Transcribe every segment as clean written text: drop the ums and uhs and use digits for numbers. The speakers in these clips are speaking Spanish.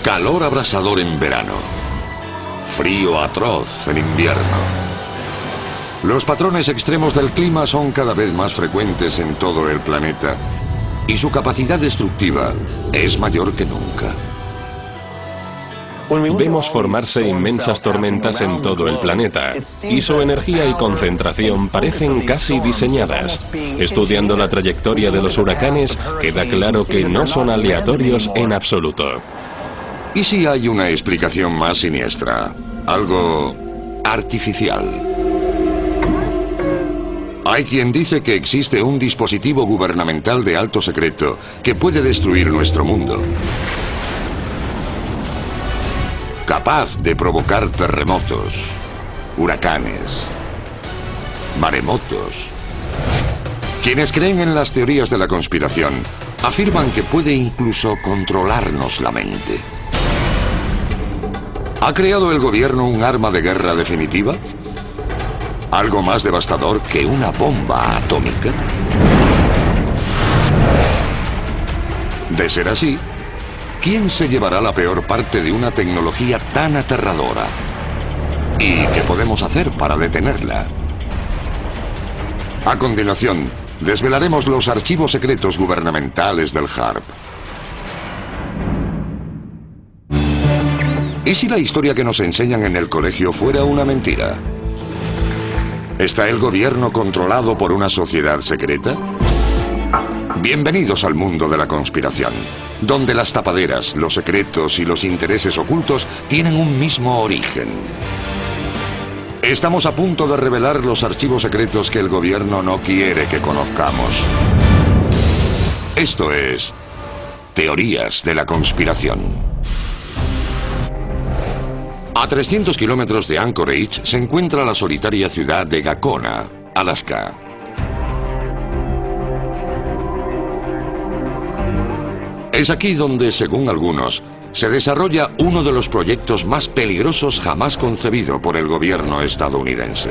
Calor abrasador en verano. Frío atroz en invierno. Los patrones extremos del clima son cada vez más frecuentes en todo el planeta y su capacidad destructiva es mayor que nunca. Vemos formarse inmensas tormentas en todo el planeta y su energía y concentración parecen casi diseñadas. Estudiando la trayectoria de los huracanes, queda claro que no son aleatorios en absoluto. ¿Y si hay una explicación más siniestra? Algo artificial. Hay quien dice que existe un dispositivo gubernamental de alto secreto que puede destruir nuestro mundo. Capaz de provocar terremotos, huracanes, maremotos. Quienes creen en las teorías de la conspiración afirman que puede incluso controlarnos la mente. ¿Ha creado el gobierno un arma de guerra definitiva? ¿Algo más devastador que una bomba atómica? De ser así, ¿quién se llevará la peor parte de una tecnología tan aterradora? ¿Y qué podemos hacer para detenerla? A continuación, desvelaremos los archivos secretos gubernamentales del HAARP. ¿Y si la historia que nos enseñan en el colegio fuera una mentira? ¿Está el gobierno controlado por una sociedad secreta? Bienvenidos al mundo de la conspiración, donde las tapaderas, los secretos y los intereses ocultos tienen un mismo origen. Estamos a punto de revelar los archivos secretos que el gobierno no quiere que conozcamos. Esto es Teorías de la Conspiración. A 300 kilómetros de Anchorage se encuentra la solitaria ciudad de Gacona, Alaska. Es aquí donde, según algunos, se desarrolla uno de los proyectos más peligrosos jamás concebido por el gobierno estadounidense.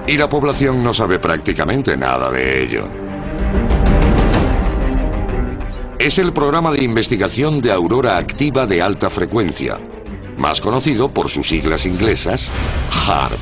Y la población no sabe prácticamente nada de ello. Es el programa de investigación de aurora activa de alta frecuencia, más conocido por sus siglas inglesas, HAARP.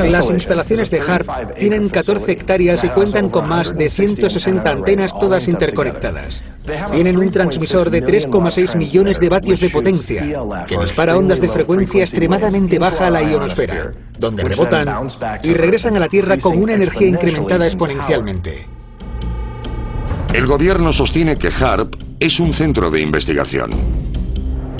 Las instalaciones de HAARP tienen 14 hectáreas y cuentan con más de 160 antenas todas interconectadas. Tienen un transmisor de 3,6 millones de vatios de potencia, que dispara ondas de frecuencia extremadamente baja a la ionosfera, donde rebotan y regresan a la Tierra con una energía incrementada exponencialmente. El gobierno sostiene que HAARP es un centro de investigación.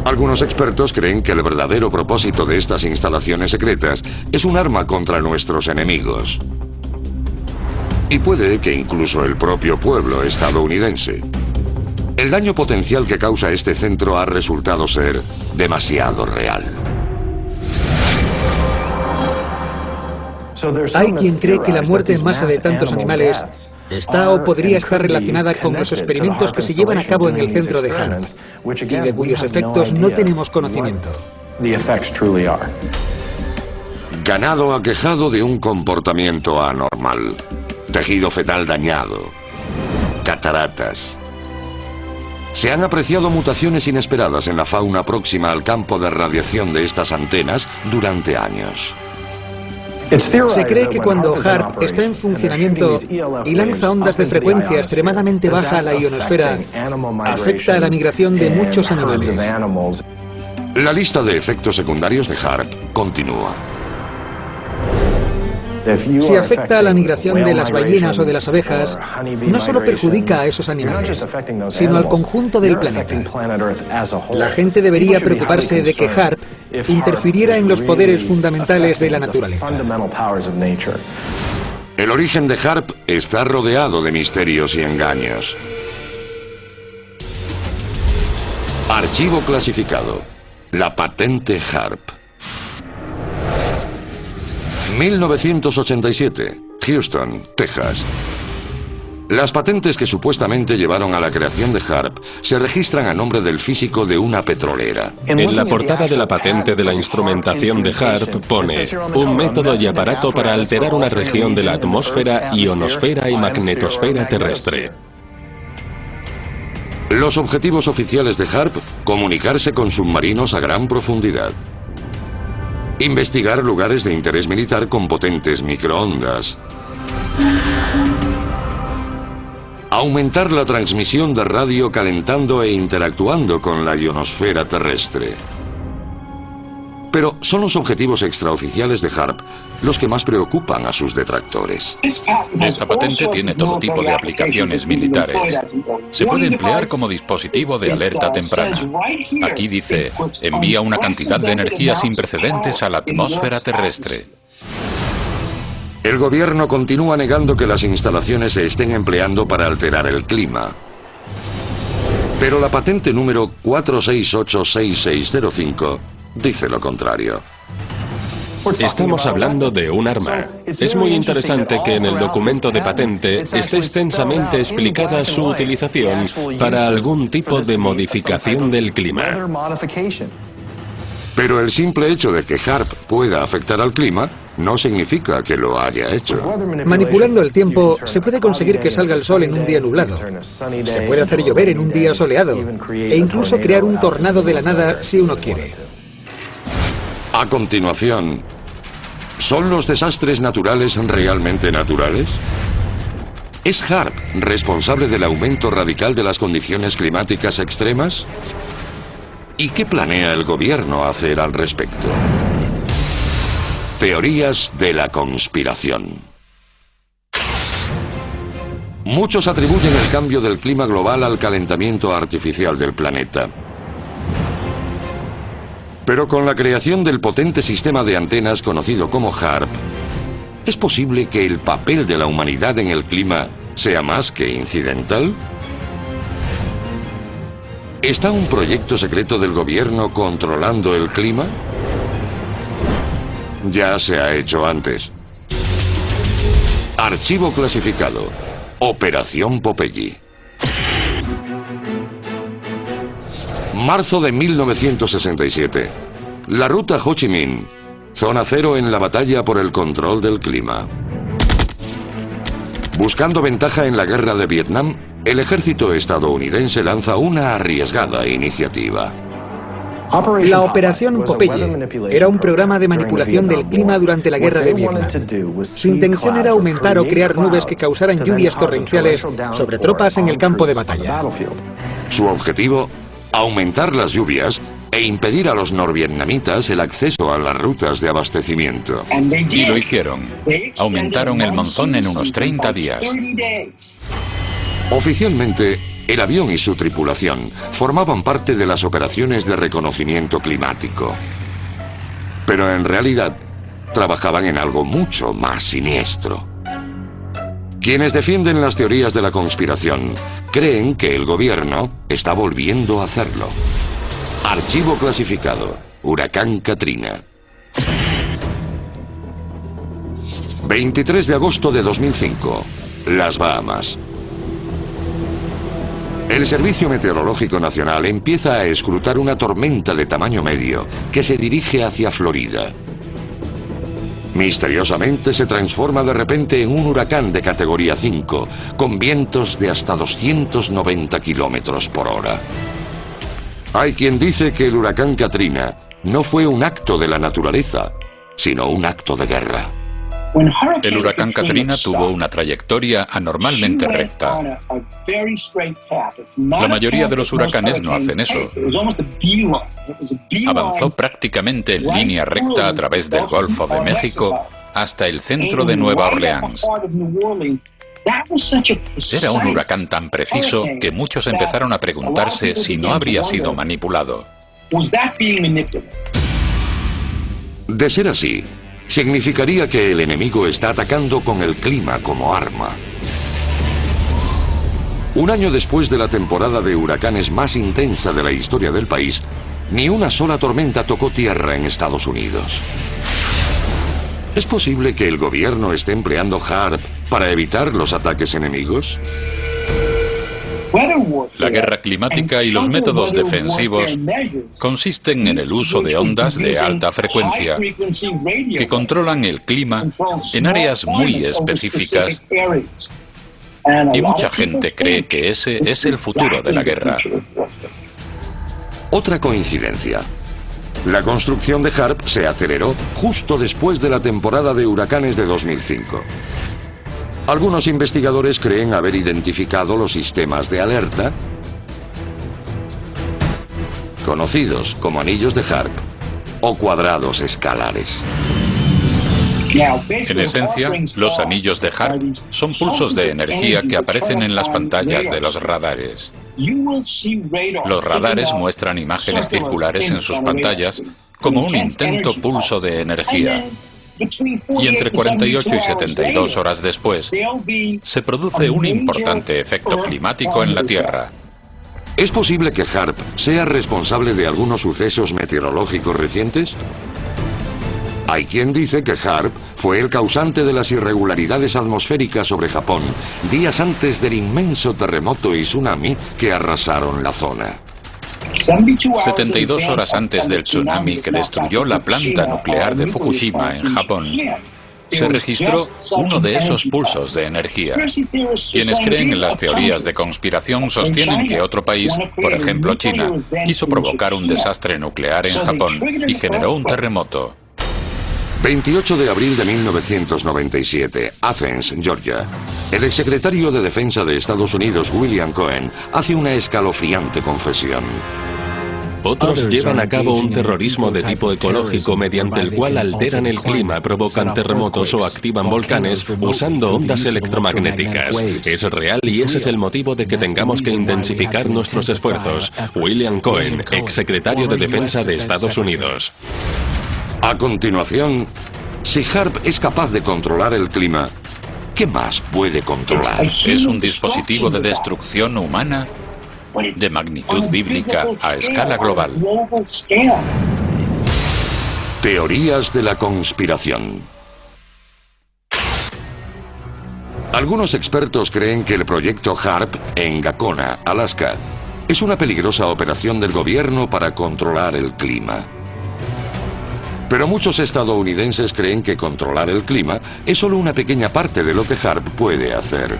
Algunos expertos creen que el verdadero propósito de estas instalaciones secretas es un arma contra nuestros enemigos. Y puede que incluso el propio pueblo estadounidense. El daño potencial que causa este centro ha resultado ser demasiado real. Hay quien cree que la muerte en masa de tantos animales está o podría estar relacionada con los experimentos que se llevan a cabo en el centro de HAARP, y de cuyos efectos no tenemos conocimiento. Ganado aquejado de un comportamiento anormal, tejido fetal dañado, cataratas. Se han apreciado mutaciones inesperadas en la fauna próxima al campo de radiación de estas antenas durante años. Se cree que cuando HAARP está en funcionamiento y lanza ondas de frecuencia extremadamente baja a la ionosfera, afecta a la migración de muchos animales. La lista de efectos secundarios de HAARP continúa. Si afecta a la migración de las ballenas o de las abejas, no solo perjudica a esos animales, sino al conjunto del planeta. La gente debería preocuparse de que HAARP interfiriera en los poderes fundamentales de la naturaleza. El origen de HAARP está rodeado de misterios y engaños. Archivo clasificado. La patente HAARP. 1987, Houston, Texas. Las patentes que supuestamente llevaron a la creación de HAARP se registran a nombre del físico de una petrolera. En la portada de la patente de la instrumentación de HAARP pone un método y aparato para alterar una región de la atmósfera, ionosfera y magnetosfera terrestre. Los objetivos oficiales de HARP: comunicarse con submarinos a gran profundidad, investigar lugares de interés militar con potentes microondas, aumentar la transmisión de radio calentando e interactuando con la ionosfera terrestre. Pero son los objetivos extraoficiales de HARP los que más preocupan a sus detractores. Esta patente tiene todo tipo de aplicaciones militares. Se puede emplear como dispositivo de alerta temprana. Aquí dice, envía una cantidad de energía sin precedentes a la atmósfera terrestre. El gobierno continúa negando que las instalaciones se estén empleando para alterar el clima. Pero la patente número 4686605 dice lo contrario. Estamos hablando de un arma. Es muy interesante que en el documento de patente esté extensamente explicada su utilización para algún tipo de modificación del clima. Pero el simple hecho de que HARP pueda afectar al clima no significa que lo haya hecho. Manipulando el tiempo, se puede conseguir que salga el sol en un día nublado. Se puede hacer llover en un día soleado. E incluso crear un tornado de la nada si uno quiere. A continuación, ¿son los desastres naturales realmente naturales? ¿Es HARP responsable del aumento radical de las condiciones climáticas extremas? ¿Y qué planea el gobierno hacer al respecto? Teorías de la conspiración. Muchos atribuyen el cambio del clima global al calentamiento artificial del planeta. Pero con la creación del potente sistema de antenas conocido como HARP, ¿es posible que el papel de la humanidad en el clima sea más que incidental? ¿Está un proyecto secreto del gobierno controlando el clima? Ya se ha hecho antes. Archivo clasificado. Operación Popeye. Marzo de 1967. La ruta Ho Chi Minh. Zona cero en la batalla por el control del clima. Buscando ventaja en la guerra de Vietnam, el ejército estadounidense lanza una arriesgada iniciativa. La Operación Popeye era un programa de manipulación del clima durante la guerra de Vietnam. Su intención era aumentar o crear nubes que causaran lluvias torrenciales sobre tropas en el campo de batalla. Su objetivo: aumentar las lluvias e impedir a los norvietnamitas el acceso a las rutas de abastecimiento. Y lo hicieron. Aumentaron el monzón en unos 30 días. Oficialmente, el avión y su tripulación formaban parte de las operaciones de reconocimiento climático. Pero en realidad, trabajaban en algo mucho más siniestro. Quienes defienden las teorías de la conspiración creen que el gobierno está volviendo a hacerlo. Archivo clasificado. Huracán Katrina. 23 de agosto de 2005. Las Bahamas. El Servicio Meteorológico Nacional empieza a escrutar una tormenta de tamaño medio que se dirige hacia Florida. Misteriosamente se transforma de repente en un huracán de categoría 5, con vientos de hasta 290 kilómetros por hora. Hay quien dice que el huracán Katrina no fue un acto de la naturaleza, sino un acto de guerra. El huracán Katrina tuvo una trayectoria anormalmente recta. La mayoría de los huracanes no hacen eso. Avanzó prácticamente en línea recta a través del Golfo de México hasta el centro de Nueva Orleans. Era un huracán tan preciso que muchos empezaron a preguntarse si no habría sido manipulado. De ser así, significaría que el enemigo está atacando con el clima como arma. Un año después de la temporada de huracanes más intensa de la historia del país, ni una sola tormenta tocó tierra en Estados Unidos. ¿Es posible que el gobierno esté empleando HARP para evitar los ataques enemigos? La guerra climática y los métodos defensivos consisten en el uso de ondas de alta frecuencia que controlan el clima en áreas muy específicas Y mucha gente cree que ese es el futuro de la guerra. Otra coincidencia. La construcción de HAARP se aceleró justo después de la temporada de huracanes de 2005. Algunos investigadores creen haber identificado los sistemas de alerta, conocidos como anillos de HAARP o cuadrados escalares. En esencia, los anillos de HAARP son pulsos de energía que aparecen en las pantallas de los radares. Los radares muestran imágenes circulares en sus pantallas como un intento pulso de energía. Y entre 48 y 72 horas después, se produce un importante efecto climático en la Tierra. ¿Es posible que HAARP sea responsable de algunos sucesos meteorológicos recientes? Hay quien dice que HAARP fue el causante de las irregularidades atmosféricas sobre Japón, días antes del inmenso terremoto y tsunami que arrasaron la zona. 72 horas antes del tsunami que destruyó la planta nuclear de Fukushima en Japón, se registró uno de esos pulsos de energía. Quienes creen en las teorías de conspiración sostienen que otro país, por ejemplo China, quiso provocar un desastre nuclear en Japón y generó un terremoto. 28 de abril de 1997, Athens, Georgia. El exsecretario de Defensa de Estados Unidos, William Cohen, hace una escalofriante confesión. Otros llevan a cabo un terrorismo de tipo ecológico mediante el cual alteran el clima, provocan terremotos o activan volcanes usando ondas electromagnéticas. Es real y ese es el motivo de que tengamos que intensificar nuestros esfuerzos. William Cohen, exsecretario de Defensa de Estados Unidos. A continuación, si HAARP es capaz de controlar el clima, ¿qué más puede controlar? Es un dispositivo de destrucción humana de magnitud bíblica a escala global. Teorías de la conspiración. Algunos expertos creen que el proyecto HAARP en Gakona, Alaska, es una peligrosa operación del gobierno para controlar el clima. Pero muchos estadounidenses creen que controlar el clima es solo una pequeña parte de lo que HAARP puede hacer.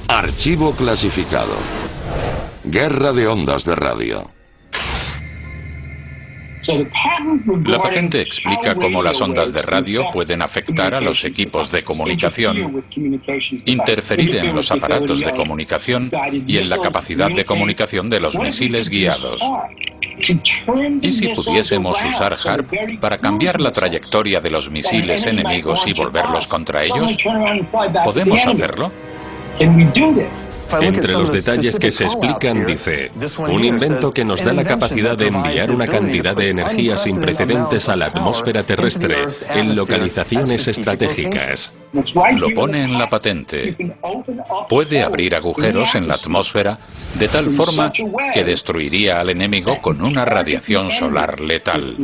Archivo clasificado. Guerra de ondas de radio. La patente explica cómo las ondas de radio pueden afectar a los equipos de comunicación, interferir en los aparatos de comunicación y en la capacidad de comunicación de los misiles guiados. ¿Y si pudiésemos usar HAARP para cambiar la trayectoria de los misiles enemigos y volverlos contra ellos? ¿Podemos hacerlo? Entre los detalles que se explican dice, un invento que nos da la capacidad de enviar una cantidad de energía sin precedentes a la atmósfera terrestre en localizaciones estratégicas. Lo pone en la patente. Puede abrir agujeros en la atmósfera de tal forma que destruiría al enemigo con una radiación solar letal.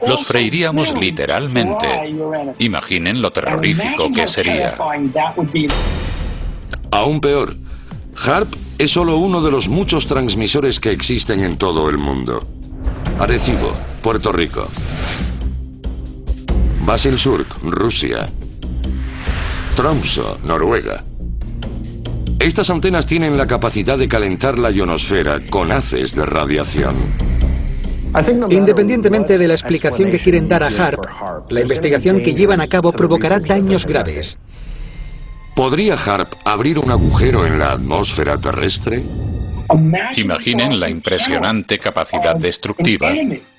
Los freiríamos literalmente. Imaginen lo terrorífico que sería. Aún peor, HAARP es solo uno de los muchos transmisores que existen en todo el mundo. Arecibo, Puerto Rico. Basilsurk, Rusia. Tromsø, Noruega. Estas antenas tienen la capacidad de calentar la ionosfera con haces de radiación. Independientemente de la explicación que quieren dar a HAARP, la investigación que llevan a cabo provocará daños graves. ¿Podría HAARP abrir un agujero en la atmósfera terrestre? Imaginen la impresionante capacidad destructiva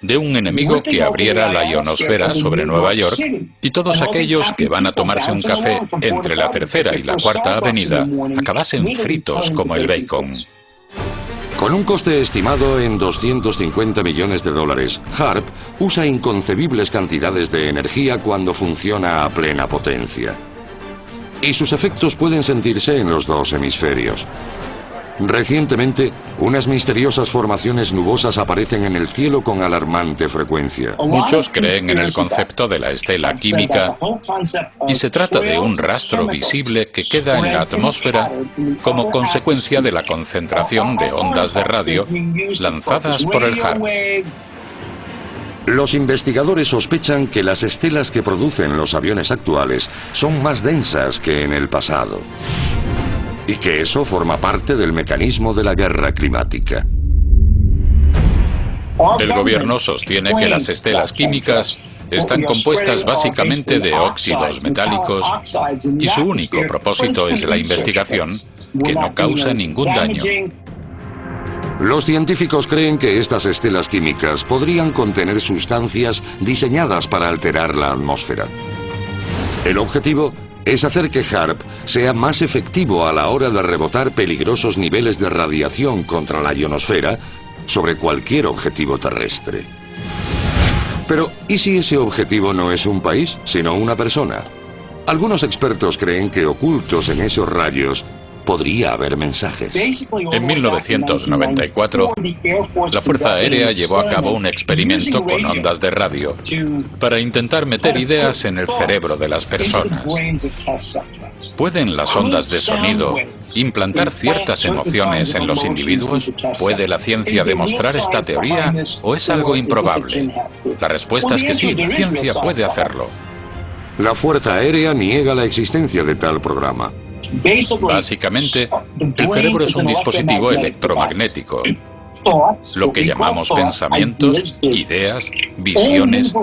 de un enemigo que abriera la ionosfera sobre Nueva York y todos aquellos que van a tomarse un café entre la Tercera y la Cuarta Avenida acabasen fritos como el bacon. Con un coste estimado en 250 millones de dólares, HAARP usa inconcebibles cantidades de energía cuando funciona a plena potencia. Y sus efectos pueden sentirse en los dos hemisferios. Recientemente, unas misteriosas formaciones nubosas aparecen en el cielo con alarmante frecuencia. Muchos creen en el concepto de la estela química y se trata de un rastro visible que queda en la atmósfera como consecuencia de la concentración de ondas de radio lanzadas por el HAARP. Los investigadores sospechan que las estelas que producen los aviones actuales son más densas que en el pasado, y que eso forma parte del mecanismo de la guerra climática. El gobierno sostiene que las estelas químicas están compuestas básicamente de óxidos metálicos y su único propósito es la investigación, que no causa ningún daño. Los científicos creen que estas estelas químicas podrían contener sustancias diseñadas para alterar la atmósfera. El objetivo es hacer que HAARP sea más efectivo a la hora de rebotar peligrosos niveles de radiación contra la ionosfera sobre cualquier objetivo terrestre. Pero, ¿y si ese objetivo no es un país, sino una persona? Algunos expertos creen que ocultos en esos rayos podría haber mensajes. En 1994, la Fuerza Aérea llevó a cabo un experimento con ondas de radio para intentar meter ideas en el cerebro de las personas. ¿Pueden las ondas de sonido implantar ciertas emociones en los individuos? ¿Puede la ciencia demostrar esta teoría o es algo improbable? La respuesta es que sí, la ciencia puede hacerlo. La Fuerza Aérea niega la existencia de tal programa. Básicamente, el cerebro es un dispositivo electromagnético. Lo que llamamos pensamientos, ideas, visiones,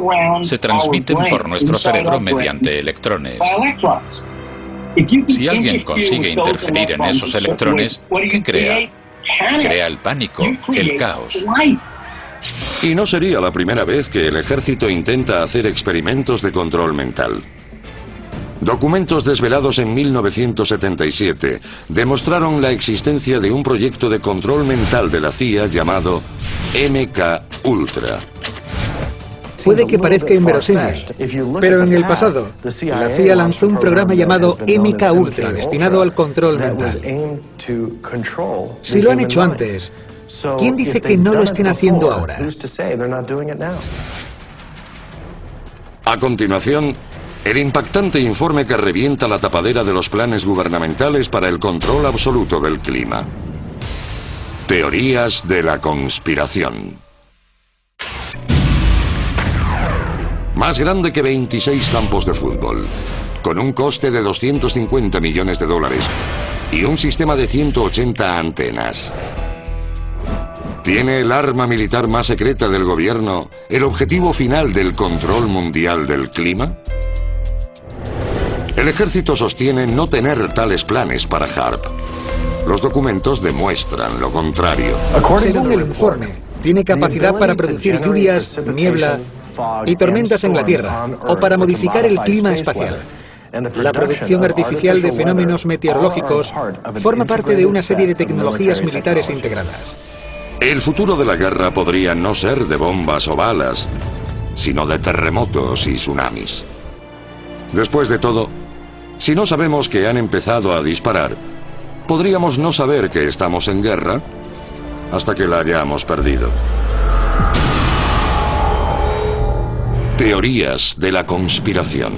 se transmiten por nuestro cerebro mediante electrones. Si alguien consigue interferir en esos electrones, ¿qué crea? Crea el pánico, el caos. Y no sería la primera vez que el ejército intenta hacer experimentos de control mental. Documentos desvelados en 1977 demostraron la existencia de un proyecto de control mental de la CIA llamado MK-Ultra. Puede que parezca inverosímil, pero en el pasado, la CIA lanzó un programa llamado MK-Ultra destinado al control mental. Si lo han hecho antes, ¿quién dice que no lo estén haciendo ahora? A continuación, el impactante informe que revienta la tapadera de los planes gubernamentales para el control absoluto del clima. Teorías de la conspiración. Más grande que 26 campos de fútbol, con un coste de 250 millones de dólares y un sistema de 180 antenas. ¿Tiene el arma militar más secreta del gobierno el objetivo final del control mundial del clima? El ejército sostiene no tener tales planes para HAARP. Los documentos demuestran lo contrario. Según el informe, tiene capacidad para producir lluvias, niebla y tormentas en la Tierra, o para modificar el clima espacial. La producción artificial de fenómenos meteorológicos forma parte de una serie de tecnologías militares integradas. El futuro de la guerra podría no ser de bombas o balas, sino de terremotos y tsunamis. Después de todo, si no sabemos que han empezado a disparar, podríamos no saber que estamos en guerra hasta que la hayamos perdido. Teorías de la conspiración.